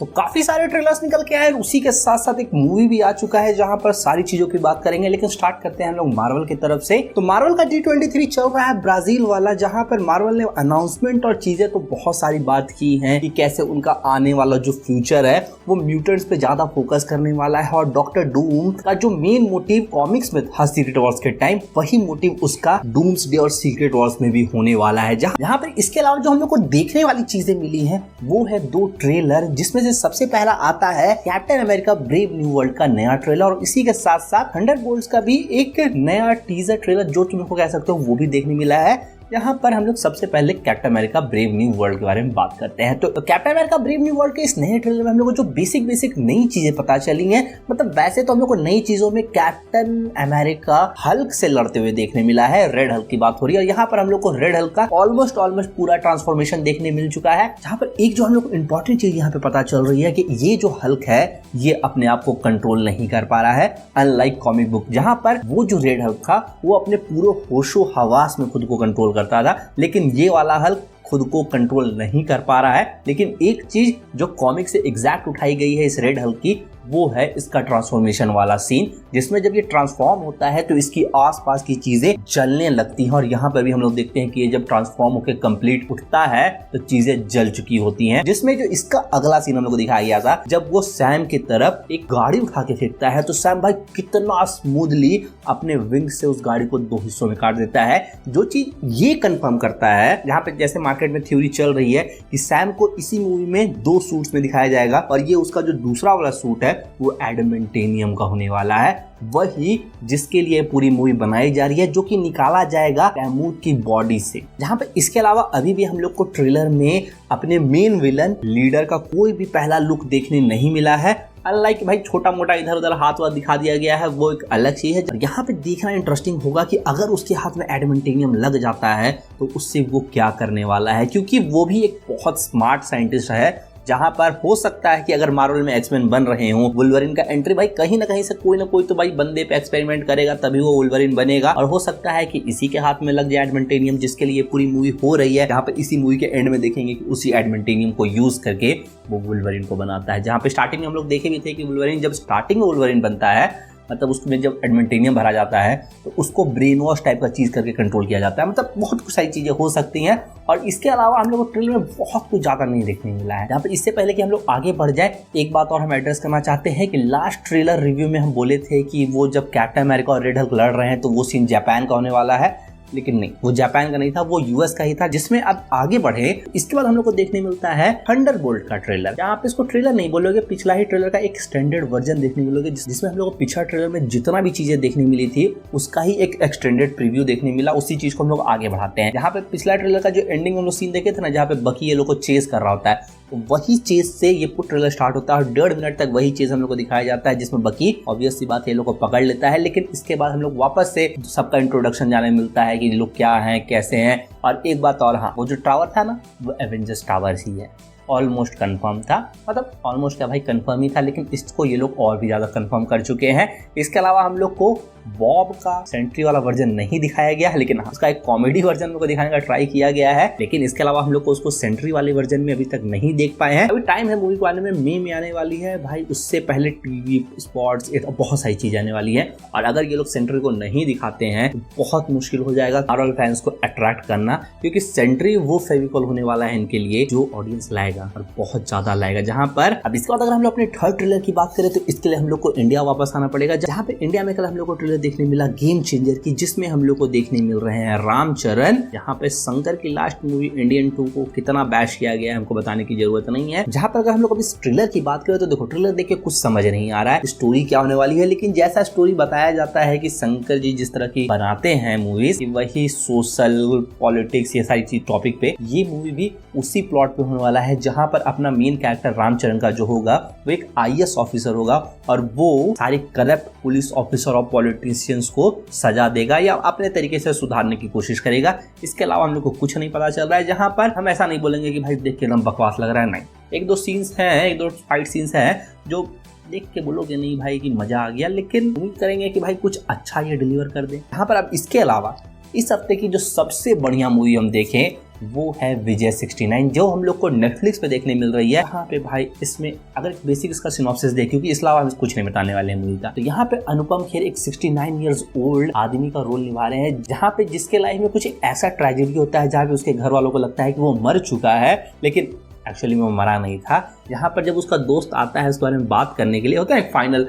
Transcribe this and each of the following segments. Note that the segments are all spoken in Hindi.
तो काफी सारे ट्रेलर्स निकल के आए और उसी के साथ साथ एक मूवी भी आ चुका है जहां पर सारी चीजों की बात करेंगे। लेकिन स्टार्ट करते हैं हम लोग मार्वल की तरफ से। तो मार्वल का D23 चल रहा है ब्राजील वाला, जहां पर मार्वल ने अनाउंसमेंट और चीजें तो बहुत सारी बात की हैं कि कैसे उनका आने वाला जो फ्यूचर है वो म्यूटेंट्स पे ज्यादा फोकस करने वाला है और डॉक्टर डूम का जो मेन मोटिव कॉमिक्स में था सीक्रेट वॉर्स के टाइम, वही मोटिव उसका डूम्सडे और सीक्रेट वॉर्स में भी होने वाला है। जहां पर इसके अलावा जो हम लोग को देखने वाली चीजें मिली है वो है 2 ट्रेलर, जिसमें सबसे पहला आता है captain America brave new world का नया ट्रेलर और इसी के साथ साथ थंडरबोल्ट्स का भी एक नया टीजर ट्रेलर जो तुम लोग को कह सकते हो वो भी देखने मिला है। यहाँ पर हम लोग सबसे पहले captain America brave new world के बारे में बात करते हैं। तो captain America brave new world के इस नए ट्रेलर में हम लोग को जो बेसिक नई चीजें पता चली हैं, मतलब वैसे तो हम लोग को नई चीजों में कैप्टन अमेरिका हल्क से लड़ते हुए देखने मिला है, रेड हल्क की बात हो रही है। और यहाँ पर हम लोग को रेड हल्क का ऑलमोस्ट पूरा ट्रांसफॉर्मेशन देखने मिल चुका है। जहाँ पर एक जो हम लोग को इंपॉर्टेंट चीज यहाँ पे पता चल रही है कि ये जो हल्क है ये अपने आप को कंट्रोल नहीं कर पा रहा है, अनलाइक कॉमिक बुक जहाँ पर वो जो रेड हल्क था वो अपने पूरे होशो हवास में खुद को कंट्रोल करता था, लेकिन ये वाला हल्क खुद को कंट्रोल नहीं कर पा रहा है। लेकिन एक चीज जो कॉमिक से एग्जैक्ट उठाई गई है इस रेड हल्क की, वो है इसका ट्रांसफॉर्मेशन वाला सीन, जिसमें जब ये ट्रांसफॉर्म होता है तो इसकी आसपास की चीजें जलने लगती हैं। और यहाँ पर भी हम लोग देखते हैं कि ये जब ट्रांसफॉर्म होकर कंप्लीट उठता है तो चीजें जल चुकी होती हैं। जिसमें जो इसका अगला सीन हम लोग को दिखाया गया था, जब वो सैम की तरफ एक गाड़ी उठा के फेंकता है तो सैम भाई कितना स्मूथली अपने विंग से उस गाड़ी को 2 हिस्सों में काट देता है। जो चीज ये कंफर्म करता है, यहाँ पे जैसे मार्केट में थ्योरी चल रही है कि सैम को इसी मूवी में 2 सूट्स में दिखाया जाएगा और ये उसका जो दूसरा वाला सूट है वो एडमेंटेनियम का होने वाला है, वही जिसके लिए पूरी मूवी बनाई जा रही है, जो कि निकाला जाएगा तैमूर की बॉडी से। जहां पे इसके अलावा अभी भी हम लोग को ट्रेलर में अपने मेन विलन लीडर का कोई भी पहला लुक देखने नहीं मिला है। अनलाइक भाई छोटा मोटा इधर उधर हाथ वाथ दिखा दिया गया है, वो एक अलग चीज है। यहाँ पे देखना इंटरेस्टिंग होगा कि अगर उसके हाथ में एडमेंटेनियम लग जाता है तो उससे वो क्या करने वाला है, क्योंकि वो भी एक बहुत स्मार्ट साइंटिस्ट है। जहां पर हो सकता है कि अगर मार्वल में एक्समैन बन रहे हों, वुल्वरिन का एंट्री भाई कहीं ना कहीं से कोई ना कोई तो भाई बंदे पे एक्सपेरिमेंट करेगा तभी वो वुल्वरिन बनेगा। और हो सकता है कि इसी के हाथ में लग जाए एडमेंटेनियम, जिसके लिए पूरी मूवी हो रही है। जहां पे इसी मूवी के एंड में देखेंगे कि उसी एडमेंटेनियम को यूज करके वो वुल्वरिन को बनाता है। जहां पे स्टार्टिंग में हम लोग देखे भी थे कि वुल्वरिन जब स्टार्टिंग में वुल्वरिन बनता है, मतलब उसमें जब एडमेंटेनियम भरा जाता है तो उसको ब्रेन वॉश टाइप का चीज करके कंट्रोल किया जाता है। मतलब बहुत कुछ सारी चीजें हो सकती हैं। और इसके अलावा हम लोग को ट्रेलर में बहुत कुछ ज्यादा नहीं देखने मिला है। यहाँ पे इससे पहले कि हम लोग आगे बढ़ जाए, एक बात और हम एड्रेस करना चाहते हैं कि लास्ट ट्रेलर रिव्यू में हम बोले थे कि वो जब कैप्टन अमेरिका और रेड हल्क लड़ रहे हैं तो वो सीन जापान का होने वाला है, लेकिन नहीं, वो जापान का नहीं था, वो यूएस का ही था। जिसमें अब आगे बढ़े, इसके बाद हम लोग को देखने मिलता है थंडरबोल्ट का ट्रेलर। यहाँ पे इसको ट्रेलर नहीं बोलोगे, पिछला ही ट्रेलर का एक स्टैंडर्ड वर्जन देखने मिलोगे, जिसमें हम लोग को पिछला ट्रेलर में जितना भी चीजें देखने मिली थी उसका ही एक एक्सटेंडेड प्रीव्यू देखने मिला। उसी चीज को हम लोग आगे बढ़ाते हैं। यहाँ पे पिछला ट्रेलर का जो एंडिंग हम लोग सीन देखे थे ना, जहाँ पे बकी ये लोग को चेस कर रहा होता है, तो वही चीज से ये पूरा ट्रेलर स्टार्ट होता है और 1.5 मिनट तक वही चीज हम लोग को दिखाया जाता है, जिसमें बकी ऑब्वियस सी बात है ये लोग को पकड़ लेता है। लेकिन इसके बाद हम लोग वापस से सबका इंट्रोडक्शन जाने मिलता है कि लोग क्या हैं कैसे हैं। और एक बात और, हाँ, वो जो टावर था ना वो एवेंजर्स टावर ही है, ऑलमोस्ट कंफर्म था। मतलब ऑलमोस्ट क्या भाई, कंफर्म ही था, लेकिन इसको ये लोग और भी ज्यादा कंफर्म कर चुके हैं। इसके अलावा हम लोग को बॉब का सेंट्री वाला वर्जन नहीं दिखाया गया है, लेकिन उसका एक कॉमेडी वर्जन को दिखाने का ट्राई किया गया है। लेकिन इसके अलावा हम लोग को उसको सेंट्री वाले वर्जन में अभी तक नहीं देख पाए हैं। अभी टाइम है मूवी को आने में, मई में आने वाली है भाई, उससे पहले टीवी स्पॉट्स बहुत सारी चीज आने वाली है। और अगर ये लोग सेंट्री को नहीं दिखाते हैं तो बहुत मुश्किल हो जाएगा मार्वल फैंस को अट्रैक्ट करना, क्योंकि सेंट्री वो फेविकॉल होने वाला है इनके लिए जो ऑडियंस लाएगा और बहुत ज्यादा लाएगा। जहां पर अब इसके बाद अगर हम लोग अपने थर्ड ट्रेलर की बात करें तो इसके लिए हम लोग को इंडिया वापस आना पड़ेगा। जहां पे इंडिया में कल हम लोग को ट्रेलर देखने मिला गेम चेंजर की, जिसमें हम लोग को देखने मिल रहे हैं रामचरण। यहाँ पे शंकर की लास्ट मूवी इंडियन 2 को कितना बैश किया गया है हमको बताने की जरूरत नहीं है। जहां पर अगर हम लोग अभी इस ट्रेलर की बात करें तो देखो, ट्रेलर देख के कुछ समझ नहीं आ रहा है स्टोरी क्या होने वाली है। लेकिन जैसा स्टोरी बताया जाता है कि शंकर जी जिस तरह की बनाते हैं मूवीज, वही सोशल पॉलिटिक्स ये सारी चीज टॉपिक पे, ये मूवी भी उसी प्लॉट पे होने वाला है। जहां पर अपना मेन कैरेक्टर रामचरण का जो होगा वो एक IAS ऑफिसर होगा और वो सारे करप्ट पुलिस ऑफिसर और पॉलिटिशियंस को सजा देगा या अपने तरीके से सुधारने की कोशिश करेगा। इसके अलावा हम लोग को कुछ नहीं पता चल रहा है। जहां पर हम ऐसा नहीं बोलेंगे कि भाई देख के एकदम बकवास लग रहा है, नहीं, 1-2 सीन्स हैं, 1-2 फाइट सीन्स हैं जो देख के बोलोगे नहीं भाई कि मजा आ गया, लेकिन उम्मीद करेंगे कि भाई कुछ अच्छा ये डिलीवर कर दे। यहाँ पर अब इसके अलावा इस हफ्ते की जो सबसे बढ़िया मूवी हम देखें वो है विजय 69 जो हम लोग को नेटफ्लिक्स पे देखने मिल रही है। यहाँ पे भाई इसमें अगर बेसिक इसका सिनॉप्सिस देखें, क्योंकि इस अलावा हम कुछ नहीं बताने वाले हैं मूवी का, तो यहाँ पे अनुपम खेर एक 69 इयर्स ओल्ड आदमी का रोल निभा रहे हैं, जहाँ पे जिसके लाइफ में कुछ एक ऐसा ट्रेजेडी होता है जहाँ पे उसके घर वालों को लगता है कि वो मर चुका है, लेकिन एक्चुअली में वो मरा नहीं था। यहाँ पर जब उसका दोस्त आता है उस बारे में बात करने के लिए, होता है फाइनल,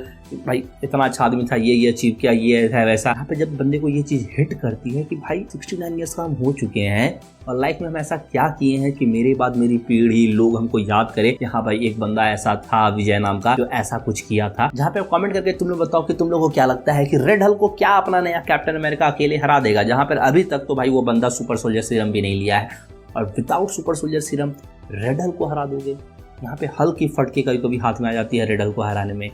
भाई इतना अच्छा आदमी था, ये अचीव किया, ये है वैसा। यहाँ पे जब बंदे को ये चीज़ हिट करती है कि भाई 69 ईयर्स का हम हो चुके हैं और लाइफ में हम ऐसा क्या किए हैं कि मेरे बाद मेरी पीढ़ी लोग हमको याद करे। यहाँ भाई एक बंदा ऐसा था विजय नाम का जो ऐसा कुछ किया था। जहाँ पे कमेंट करके तुम लोग बताओ कि तुम लोगों को क्या लगता है कि रेड हल्क को क्या अपना नया कैप्टन अमेरिका अकेले हरा देगा, जहाँ पर अभी तक तो भाई वो बंदा सुपर सोल्जर सीरम भी नहीं लिया है, और without super soldier serum red Hulk को हरा दोगे। यहाँ पे हल्क की फटके कभी हाथ में आ जाती है रेड हल्क को हराने में।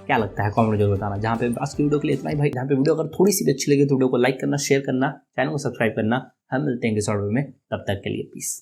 क्या लगता है कमेंट जरूर बताना। जहाँ पे आज की वीडियो के लिए इतना ही भाई। जहाँ पे वीडियो अगर थोड़ी सी भी अच्छी लगे तो वीडियो को लाइक करना, शेयर करना, चैनल को सब्सक्राइब करना। हम मिलते हैं किसी और वीडियो में, तब तक के लिए पीस।